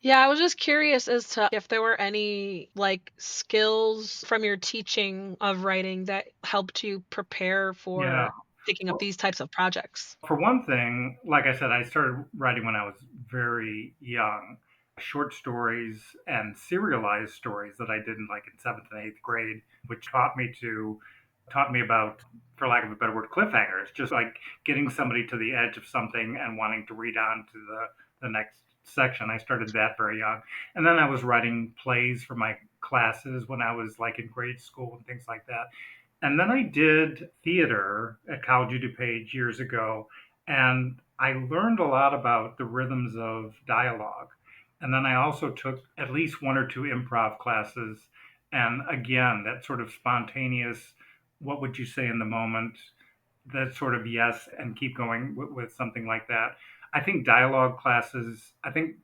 Yeah, I was just curious as to if there were any like skills from your teaching of writing that helped you prepare Yeah. for picking up Well, these types of projects. for one thing, like I said, I started writing when I was very young. Short stories and serialized stories that I did in like in seventh and eighth grade, which taught me about, for lack of a better word, cliffhangers. Just like getting somebody to the edge of something and wanting to read on to the next section. I started that very young. And then I was writing plays for my classes when I was like in grade school and things like that. And then I did theater at College of DuPage years ago, and I learned a lot about the rhythms of dialogue. And then I also took at least one or two improv classes. And again, that sort of spontaneous, what would you say in the moment? That sort of yes, and keep going with something like that. I think dialogue classes, I think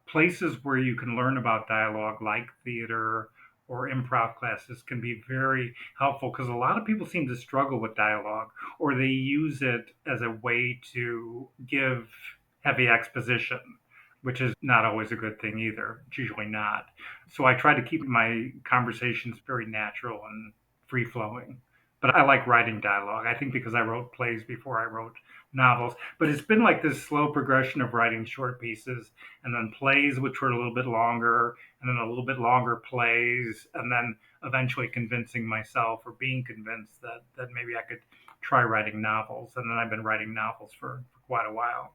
places where you can learn about dialogue, like theater or improv classes, can be very helpful because a lot of people seem to struggle with dialogue or they use it as a way to give heavy exposition, which is not always a good thing either. It's usually not. So I try to keep my conversations very natural and free flowing. But I like writing dialogue. I think because I wrote plays before I wrote novels. But it's been like this slow progression of writing short pieces and then plays, which were a little bit longer, and then a little bit longer plays, and then eventually convincing myself or being convinced that maybe I could try writing novels. And then I've been writing novels for quite a while.